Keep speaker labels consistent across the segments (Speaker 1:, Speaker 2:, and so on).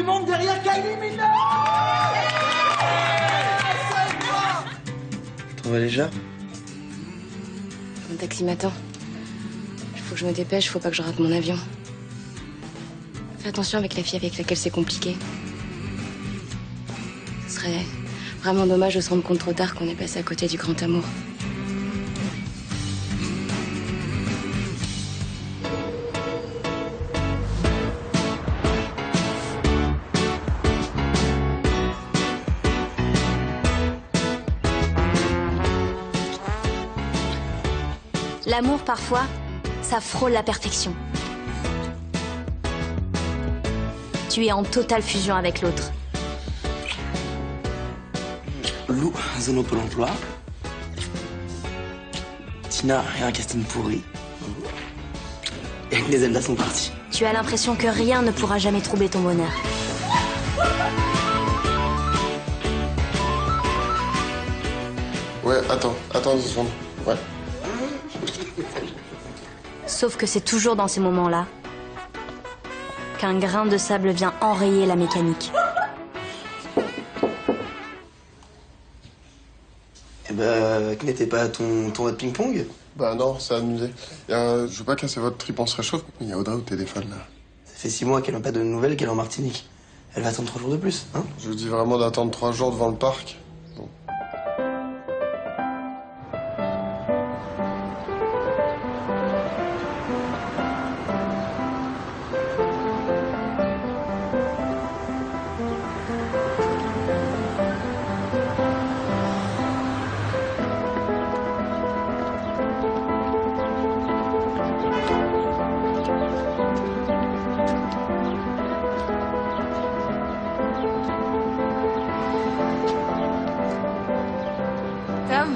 Speaker 1: monde derrière Kylie Minogue.
Speaker 2: T'en vas déjà?
Speaker 3: Mon taxi m'attend. Il faut que je me dépêche, faut pas que je rate mon avion. Fais attention avec la fille avec laquelle c'est compliqué. Ce serait vraiment dommage de se rendre compte trop tard qu'on est passé à côté du grand amour.
Speaker 4: L'amour, parfois, ça frôle la perfection. Tu es en totale fusion avec l'autre.
Speaker 2: Lou, zone au Pôle emploi. Tina et un casting pourri. Et les Zelda sont partis.
Speaker 4: Tu as l'impression que rien ne pourra jamais troubler ton bonheur.
Speaker 5: Ouais, attends 2 secondes. Ouais.
Speaker 4: Sauf que c'est toujours dans ces moments-là qu'un grain de sable vient enrayer la mécanique.
Speaker 2: Eh ben, que n'était pas ton de ping-pong?
Speaker 5: Bah non, c'est amusé. Je veux pas casser votre trip, on se réchauffe, mais il y a Audrey au téléphone, là.
Speaker 2: Ça fait 6 mois qu'elle n'a pas de nouvelles, qu'elle est en Martinique. Elle va attendre 3 jours de plus, hein?
Speaker 5: Je vous dis vraiment d'attendre 3 jours devant le parc. Bon.
Speaker 3: Tom.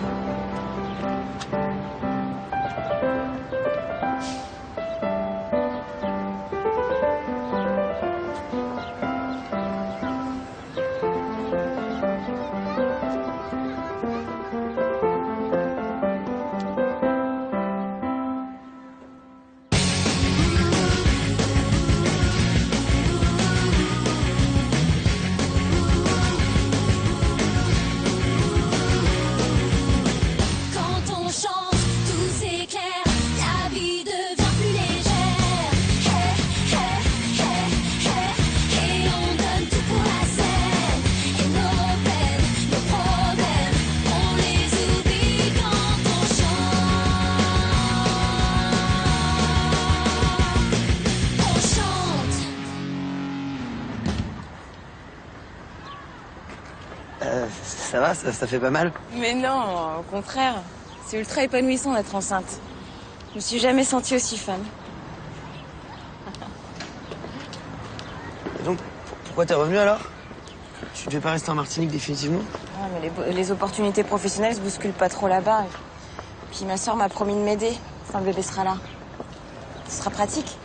Speaker 6: Quand on chante, tout s'éclaire, la vie devient plus légère. Et on donne tout pour la scène. Et nos peines, nos problèmes, on les oublie quand on chante. On chante.
Speaker 2: Ça va, ça fait pas mal?
Speaker 3: Mais non, au contraire. C'est ultra épanouissant d'être enceinte. Je me suis jamais sentie aussi femme.
Speaker 2: Et donc, pourquoi t'es revenu alors? Tu devais pas rester en Martinique définitivement?
Speaker 3: Ouais, mais les opportunités professionnelles se bousculent pas trop là-bas. Puis ma soeur m'a promis de m'aider quand le bébé sera là. Ce sera pratique.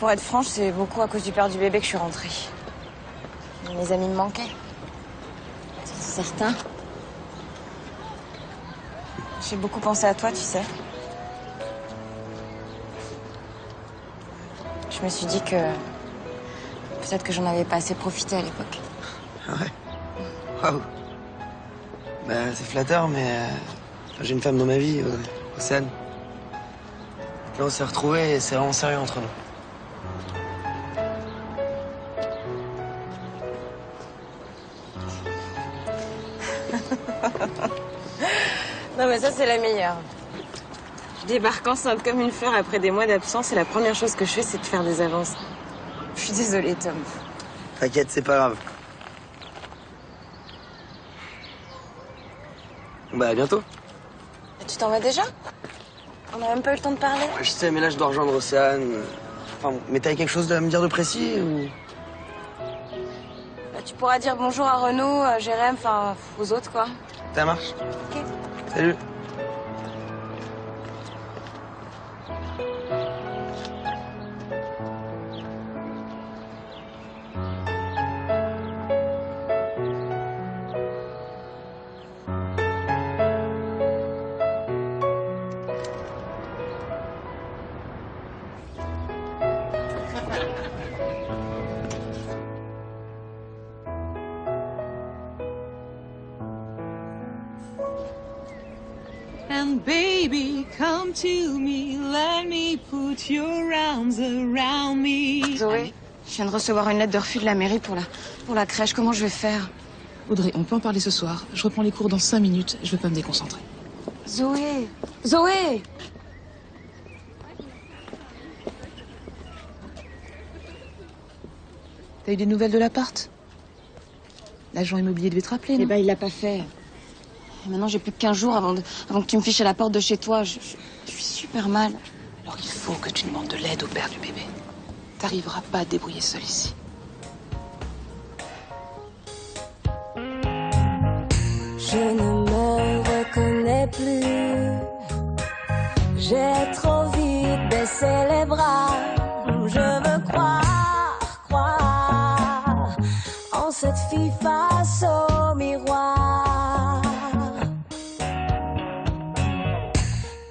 Speaker 3: Pour être franche, c'est beaucoup à cause du père du bébé que je suis rentrée. Mes amis me manquaient. C'est certain. J'ai beaucoup pensé à toi, tu sais. Je me suis dit que peut-être que j'en avais pas assez profité à l'époque.
Speaker 2: Ah ouais? Waouh! Bah, c'est flatteur, mais j'ai une femme dans ma vie, Océane. Là, on s'est retrouvés et c'est vraiment sérieux entre nous.
Speaker 3: Non, mais ça, c'est la meilleure. Je débarque enceinte comme une fleur après des mois d'absence et la première chose que je fais, c'est de faire des avances. Je suis désolée, Tom.
Speaker 2: T'inquiète, c'est pas grave. Bah, à bientôt.
Speaker 3: Et tu t'en vas déjà? On n'a même pas eu le temps de parler.
Speaker 2: Ouais, je sais, mais là, je dois rejoindre Océane. Enfin, mais t'avais quelque chose à me dire de précis ou...
Speaker 3: Bah, tu pourras dire bonjour à Renaud, à Jérém, enfin, aux autres, quoi.
Speaker 2: Ça marche?
Speaker 3: Ok.
Speaker 2: Salut.
Speaker 1: And baby, come to me, let me put your arms around me.
Speaker 3: Zoé, je viens de recevoir une lettre de refus de la mairie pour la crèche. Comment je vais faire?
Speaker 1: Audrey, on peut en parler ce soir. Je reprends les cours dans 5 minutes, je veux pas me déconcentrer.
Speaker 3: Zoé! Zoé!
Speaker 1: T'as eu des nouvelles de l'appart? L'agent immobilier devait te rappeler, non?
Speaker 3: Eh ben, il l'a pas fait. Et maintenant, j'ai plus que 15 jours avant que tu me fiches à la porte de chez toi. Je suis super mal.
Speaker 1: Alors il faut que tu demandes de l'aide au père du bébé. T'arriveras pas à te débrouiller seul ici.
Speaker 6: Je ne me reconnais plus. J'ai trop vite baissé les bras. Je veux croire en cette fille face au miroir.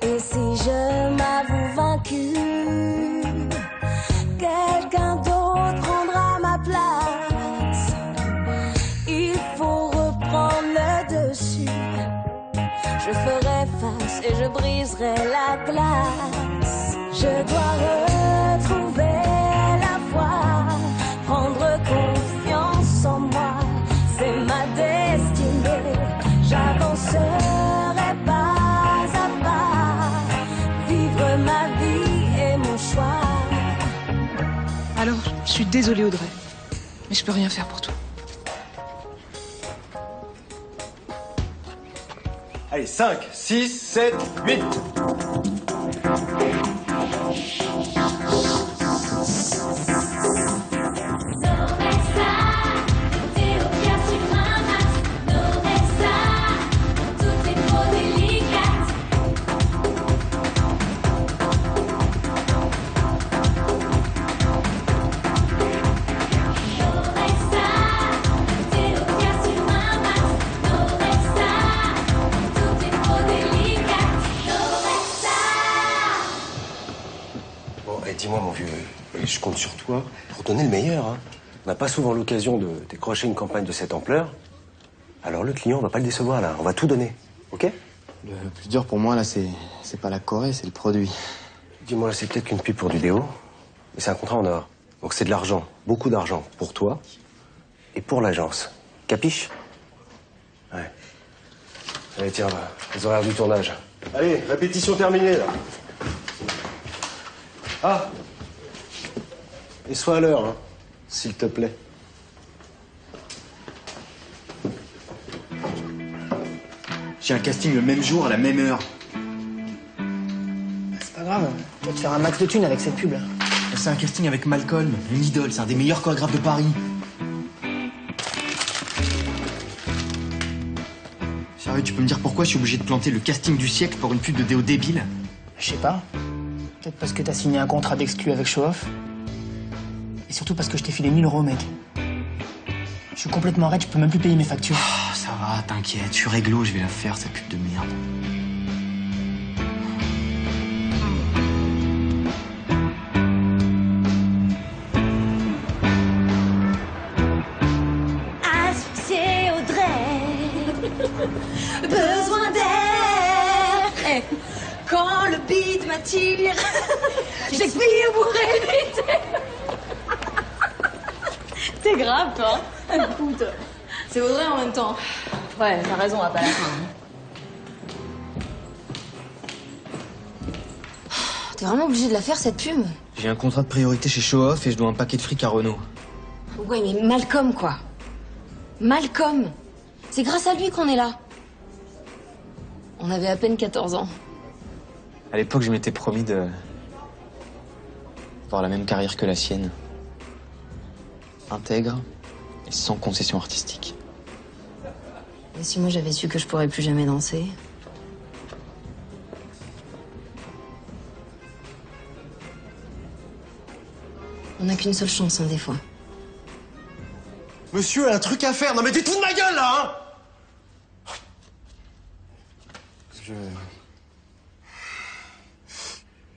Speaker 6: Et si je m'avoue vaincue, quelqu'un d'autre prendra ma place. Il faut reprendre le dessus. Je ferai face et je briserai la glace. Je dois retrouver la voie, prendre confiance en moi. C'est ma destinée. J'avancerai pas à pas, vivre ma vie et mon choix.
Speaker 1: Alors, je suis désolée Audrey, mais je peux rien faire pour toi.
Speaker 7: Allez, 5, 6, 7, 8. Bon, et dis-moi, mon vieux, je compte sur toi pour donner le meilleur. Hein. On n'a pas souvent l'occasion de décrocher une campagne de cette ampleur. Alors le client, on va pas le décevoir, là. On va tout donner, ok?
Speaker 2: Le plus dur pour moi, là, c'est pas la Corée, c'est le produit.
Speaker 7: Dis-moi, c'est peut-être qu'une pub pour du déo, mais c'est un contrat en or. Donc c'est de l'argent, beaucoup d'argent pour toi et pour l'agence. Capiche? Ouais. Allez, tiens, les horaires du tournage. Allez, répétition terminée, là. Ah! Et sois à l'heure, hein, s'il te plaît.
Speaker 8: J'ai un casting le même jour, à la même heure.
Speaker 2: C'est pas grave, tu vas te faire un max de thunes avec cette pub, là.
Speaker 8: C'est un casting avec Malcolm, une idole, c'est un des meilleurs chorégraphes de Paris. Sérieux, tu peux me dire pourquoi je suis obligé de planter le casting du siècle pour une pub de déo débile?
Speaker 2: Je sais pas. Peut-être parce que t'as signé un contrat d'exclus avec Show Off. Et surtout parce que je t'ai filé 1000 €, mec. Je suis complètement raide, je peux même plus payer mes factures.
Speaker 8: Oh, ça va, t'inquiète, je suis réglo, je vais la faire, cette pub de merde.
Speaker 6: Asphyxié Audrey, besoin d'air. Et quand le beat m'attire, j'expire pour éviter.
Speaker 3: T'es grave, toi. Écoute, c'est Audrey en même temps. Ouais, t'as raison, à pas la fin.
Speaker 6: T'es vraiment obligé de la faire, cette pub?
Speaker 8: J'ai un contrat de priorité chez Show Off et je dois un paquet de fric à Renault.
Speaker 6: Ouais, mais Malcolm, quoi. Malcolm. C'est grâce à lui qu'on est là. On avait à peine 14 ans.
Speaker 8: À l'époque, je m'étais promis de... avoir la même carrière que la sienne. Intègre et sans concession artistique.
Speaker 6: Et si moi j'avais su que je pourrais plus jamais danser? On n'a qu'une seule chance, hein, des fois.
Speaker 7: Monsieur a un truc à faire. Non mais tu te fous de ma gueule, là, hein?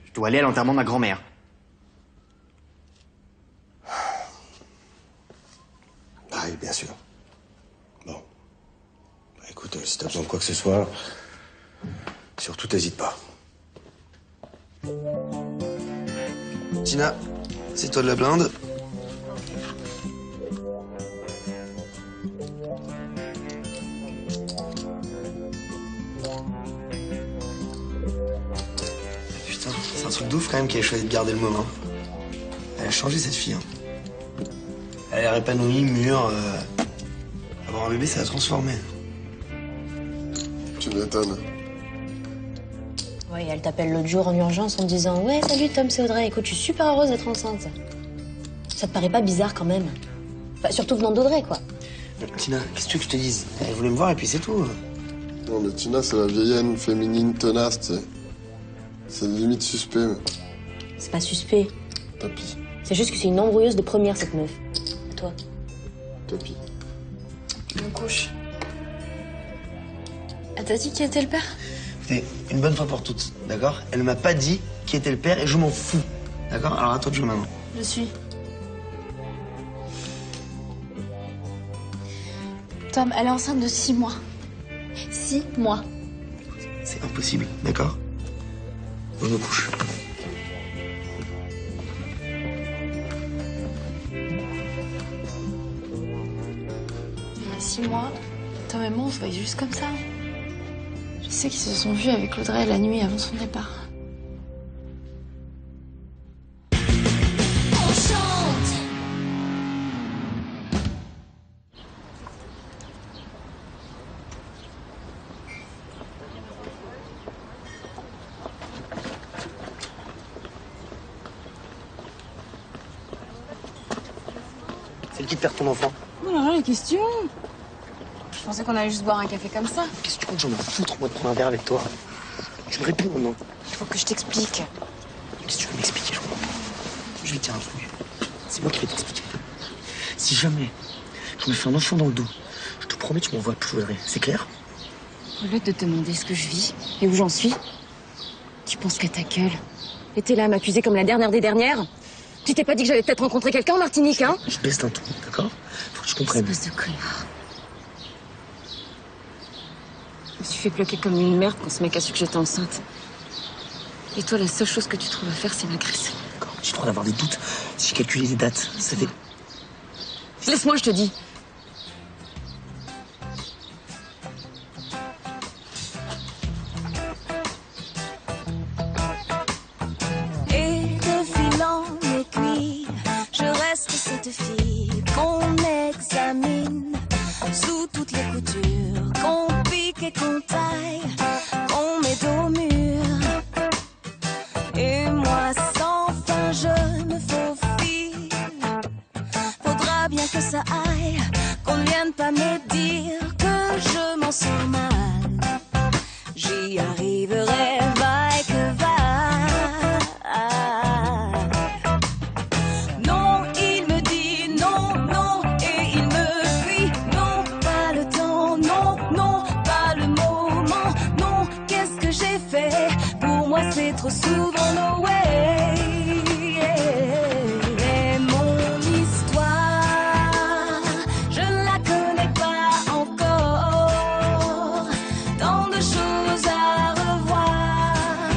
Speaker 8: Je dois aller à l'enterrement de ma grand-mère.
Speaker 7: Ah oui, bien sûr. Bon. Bah, écoute, si t'as besoin de quoi que ce soit, surtout t'hésites pas.
Speaker 2: Tina, c'est toi de la blinde. Putain, c'est un truc d'ouf quand même qu'elle ait choisi de garder le moment. Elle a changé cette fille. Hein. Elle a l'air épanouie, mûre. Avoir un bébé, ça l'a transformée.
Speaker 5: Tu m'étonnes.
Speaker 4: Ouais, elle t'appelle l'autre jour en urgence en te disant « Ouais, salut Tom, c'est Audrey. Écoute, je suis super heureuse d'être enceinte. » Ça te paraît pas bizarre quand même? Enfin, surtout venant d'Audrey, quoi.
Speaker 2: Tina, qu'est-ce que tu veux que je te dise? Elle voulait me voir et puis c'est tout.
Speaker 5: Non, mais Tina, c'est la vieille haine féminine tenace, tu sais. C'est limite suspect, mais...
Speaker 4: C'est pas suspect.
Speaker 5: Tapis.
Speaker 4: C'est juste que c'est une embrouilleuse de première, cette meuf. Et toi?
Speaker 5: Tapis.
Speaker 3: On couche. Elle t'a dit qui était le père?
Speaker 2: Écoutez, une bonne fois pour toutes, d'accord? Elle m'a pas dit qui était le père et je m'en fous. D'accord? Alors à toi de jouer maintenant.
Speaker 3: Je suis. Tom, elle est enceinte de 6 mois. 6 mois.
Speaker 2: C'est impossible, d'accord? Je me couche.
Speaker 3: Il y a 6 mois, Tom et moi, on se voyait juste comme ça. Je sais qu'ils se sont vus avec Audrey la nuit avant son départ.
Speaker 6: On chante.
Speaker 2: C'est le qui de faire ton enfant?
Speaker 3: Oh là là, les questions! Je pensais qu'on allait juste boire un café comme ça.
Speaker 2: Qu'est-ce que tu comptes? J'en ai foutre, moi, de prendre un verre avec toi. Tu me réponds maintenant.
Speaker 3: Il faut que je t'explique.
Speaker 2: Qu'est-ce que tu veux m'expliquer? Je comprends pas. Je vais te dire un truc. C'est moi qui vais t'expliquer. Si jamais je me fais un enfant dans le dos, je te promets, tu m'envoies plus Audrey. C'est clair?
Speaker 3: Au lieu de te demander ce que je vis et où j'en suis, tu penses qu'à ta gueule. Et t'es là à m'accuser comme la dernière des dernières? Tu t'es pas dit que j'allais peut-être rencontrer quelqu'un en Martinique, hein?
Speaker 2: Je baisse d'un ton, d'accord? Faut que tu comprennes.
Speaker 3: Espèce de connard. Je me suis fait bloquer comme une merde quand ce mec a su que j'étais enceinte. Et toi, la seule chose que tu trouves à faire, c'est m'agresser.
Speaker 2: D'accord, j'ai le droit d'avoir des doutes. Si j'ai calculé les dates, ça fait...
Speaker 3: Laisse-moi, je te dis.
Speaker 6: Et de fil en aiguille, je reste cette fille qu'on examine sous toutes les coutures, qu'on pique et qu'on taille, qu'on met dos au mur. Et moi, sans fin, je me faufile. Faudra bien que ça aille, qu'on ne vienne pas me dire que je m'en sors mal. J'y arriverai, vaille que vaille. Non, il me dit non, non, et il me fuit. Non, pas le temps, non, non, pas le moment. Non, qu'est-ce que j'ai fait? Pour moi, c'est trop souvent no way. Et mon histoire, je ne la connais pas encore. Tant de choses à revoir.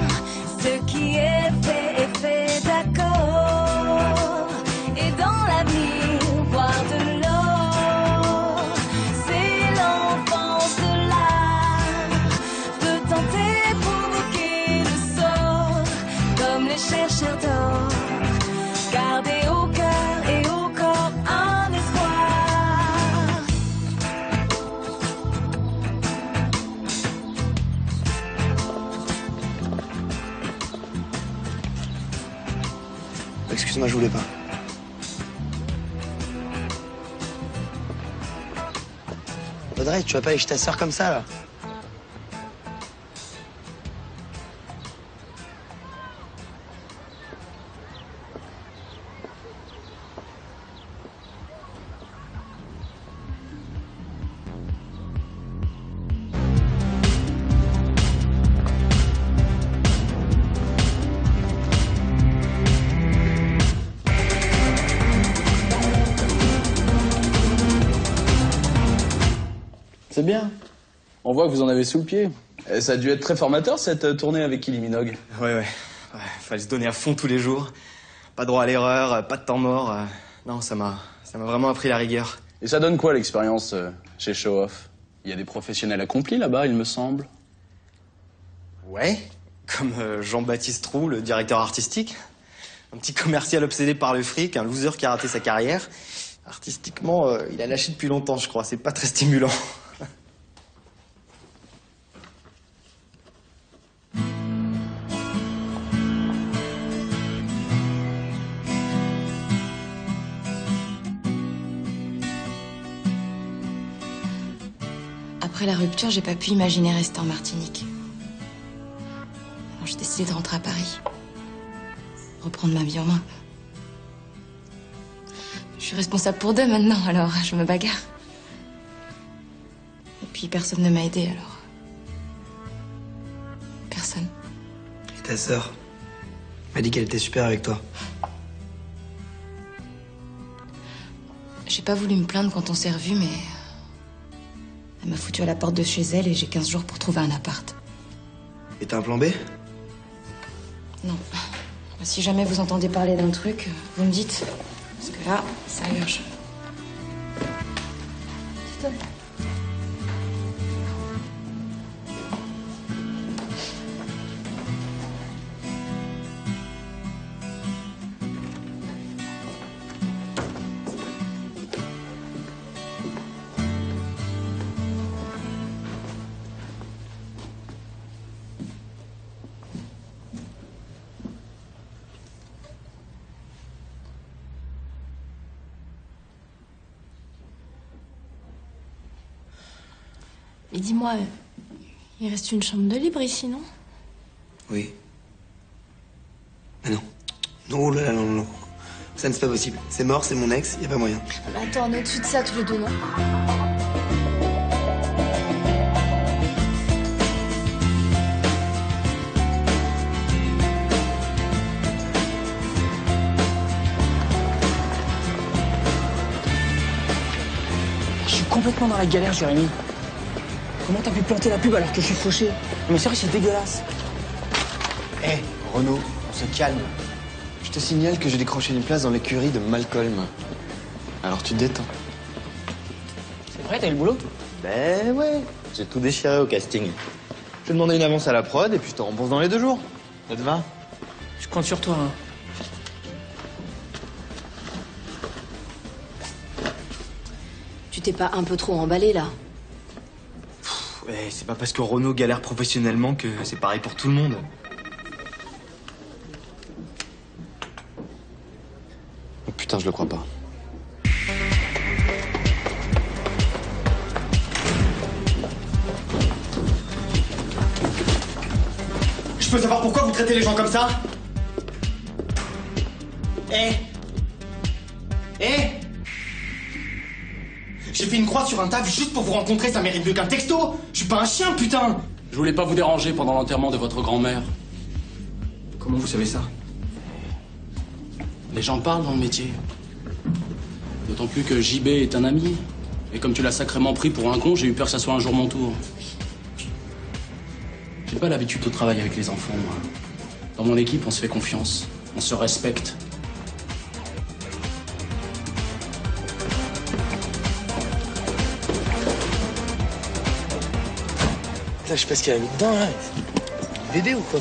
Speaker 6: Ce qui est fait, d'accord. Et dans l'avenir, voir de l'or. C'est l'enfance de l'art. De tenter, provoquer le sort. Comme les chercheurs d'or. Garder au cœur et au corps un espoir.
Speaker 2: Excuse-moi, je voulais pas. Audrey, tu vas pas aller chez ta sœur comme ça, là? C'est bien.
Speaker 9: On voit que vous en avez sous le pied. Et ça a dû être très formateur, cette tournée avec Kylie Minogue.
Speaker 8: Ouais, fallait se donner à fond tous les jours. Pas droit à l'erreur, pas de temps mort. Non, ça m'a vraiment appris la rigueur.
Speaker 9: Et ça donne quoi l'expérience chez Show Off? Il y a des professionnels accomplis là-bas, il me semble.
Speaker 8: Ouais, comme Jean-Baptiste Roux, le directeur artistique. Un petit commercial obsédé par le fric, un loser qui a raté sa carrière. Artistiquement, il a lâché depuis longtemps, je crois. C'est pas très stimulant.
Speaker 3: Après la rupture, j'ai pas pu imaginer rester en Martinique. Alors j'ai décidé de rentrer à Paris. Reprendre ma vie en main. Je suis responsable pour 2 maintenant, alors je me bagarre. Et puis personne ne m'a aidée, alors. Personne.
Speaker 2: Et ta sœur m'a dit qu'elle était super avec toi.
Speaker 3: J'ai pas voulu me plaindre quand on s'est revus, mais... Elle m'a foutu à la porte de chez elle et j'ai 15 jours pour trouver un appart.
Speaker 2: Et t'as un plan B?
Speaker 3: Non. Si jamais vous entendez parler d'un truc, vous me dites. Parce que là, ça urge.
Speaker 4: Mais dis-moi, il reste une chambre de libre ici, non?
Speaker 2: Oui. Mais non. Non, oh là là, non, non. Ça, c'est pas possible. C'est mort, c'est mon ex, y a pas moyen.
Speaker 4: Mais attends, on est au-dessus de ça tous les deux, non?
Speaker 8: Je suis complètement dans la galère, Jérémy. Comment t'as pu planter la pub alors que je suis fauché? Mais sérieux, c'est dégueulasse. Hé, Renaud, on se calme. Je te signale que j'ai décroché une place dans l'écurie de Malcolm. Alors tu te détends. C'est vrai, t'as eu le boulot? Ben ouais, j'ai tout déchiré au casting. Je vais demander une avance à la prod et puis je te rembourse dans les 2 jours. Ça te va? Je compte sur toi, hein.
Speaker 4: Tu t'es pas un peu trop emballé, là?
Speaker 8: Ouais, c'est pas parce que Renaud galère professionnellement que c'est pareil pour tout le monde. Oh putain, je le crois pas. Je peux savoir pourquoi vous traitez les gens comme ça? J'ai fait une croix sur un taf juste pour vous rencontrer, ça mérite mieux qu'un texto. Je suis pas un chien, putain.
Speaker 9: Je voulais pas vous déranger pendant l'enterrement de votre grand-mère.
Speaker 8: Comment vous savez ça?
Speaker 9: Les gens parlent dans le métier. D'autant plus que JB est un ami. Et comme tu l'as sacrément pris pour un con, j'ai eu peur que ça soit un jour mon tour. J'ai pas l'habitude de travailler avec les enfants, moi. Dans mon équipe, on se fait confiance. On se respecte.
Speaker 2: Là, je sais pas ce qu'il y a mis dedans, là. BD ou quoi?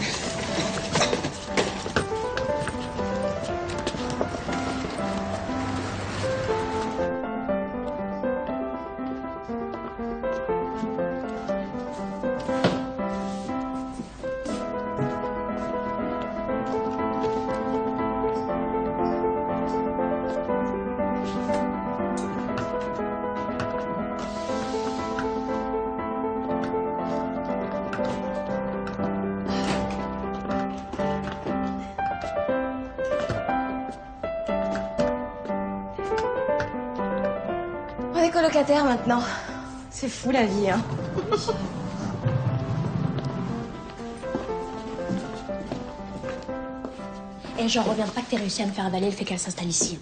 Speaker 3: On est colocataires maintenant. C'est fou la vie, hein.
Speaker 4: Et j'en reviens pas que t'aies réussi à me faire avaler le fait qu'elle s'installe ici.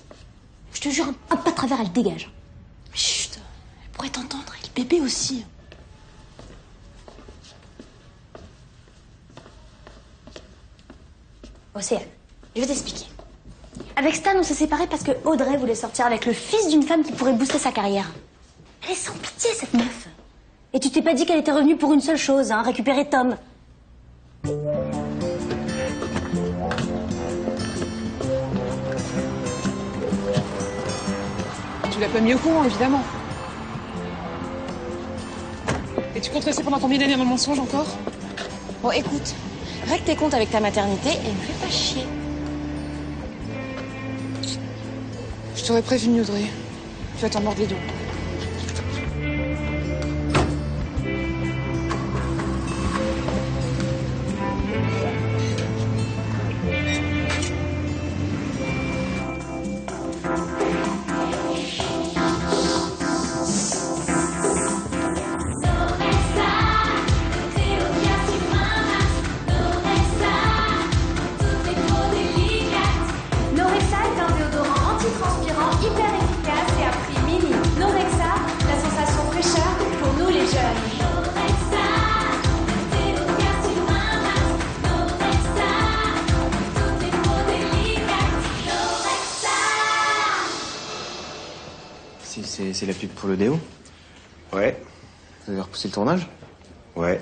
Speaker 4: Je te jure, un pas de travers, elle dégage. Mais chut, elle pourrait t'entendre, et le bébé aussi. Océane, je vais t'expliquer. Avec Stan, on s'est séparés parce que Audrey voulait sortir avec le fils d'une femme qui pourrait booster sa carrière. Elle est sans pitié, cette meuf. Et tu t'es pas dit qu'elle était revenue pour une seule chose, hein, récupérer Tom.
Speaker 1: Tu l'as pas mis au courant, évidemment. Et tu comptes rester pendant combien d'années dans le mensonge encore?
Speaker 3: Bon, écoute, règle tes comptes avec ta maternité et me fais pas chier.
Speaker 1: Je t'aurais prévenu, Audrey. Tu vas t'en mordre les doigts.
Speaker 4: Norexa est un déodorant antitranspirant hyper efficace et à prix mini. Norexa, la sensation fraîcheur pour nous les jeunes.
Speaker 8: C'est la pub pour le déo?
Speaker 7: Ouais.
Speaker 8: Vous avez repoussé le tournage?
Speaker 7: Ouais.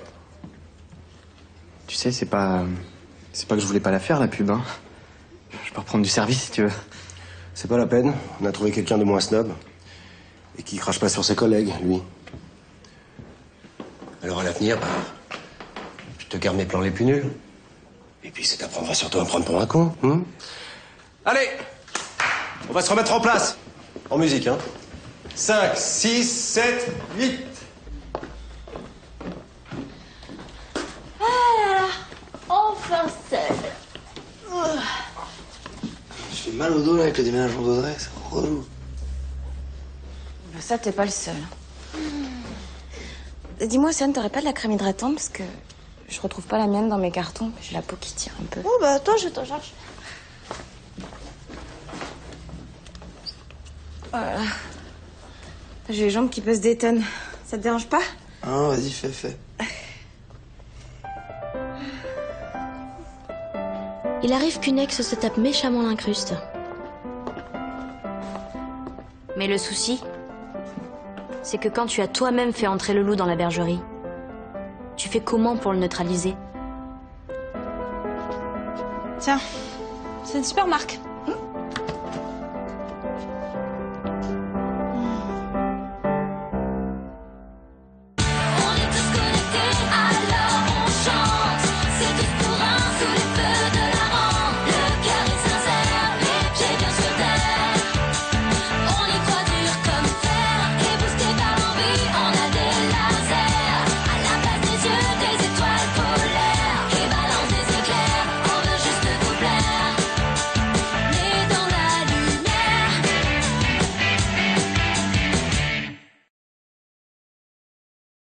Speaker 8: Tu sais, c'est pas que je voulais pas la faire, la pub, hein. Je peux reprendre du service, si tu veux.
Speaker 7: C'est pas la peine. On a trouvé quelqu'un de moins snob. Et qui crache pas sur ses collègues, lui. Alors à l'avenir, je te garde mes plans les plus nuls. Et puis ça t'apprendra surtout à me prendre pour un con. Allez, on va se remettre en place. En musique, hein. 5, 6, 7, 8.
Speaker 4: Enfin seul.
Speaker 2: Je fais mal au dos là avec le déménagement d'Audrey, c'est relou.
Speaker 3: Bah ça, t'es pas le seul. Dis-moi, Océane, t'aurais pas de la crème hydratante parce que je retrouve pas la mienne dans mes cartons. J'ai la peau qui tire un peu.
Speaker 4: Oh bah attends, je t'en charge.
Speaker 3: Voilà. J'ai les jambes qui se détonnent. Ça te dérange pas?
Speaker 2: Ah, vas-y, fais.
Speaker 4: Il arrive qu'une ex se tape méchamment l'incruste. Mais le souci, c'est que quand tu as toi-même fait entrer le loup dans la bergerie, tu fais comment pour le neutraliser?
Speaker 1: Tiens, c'est une super marque.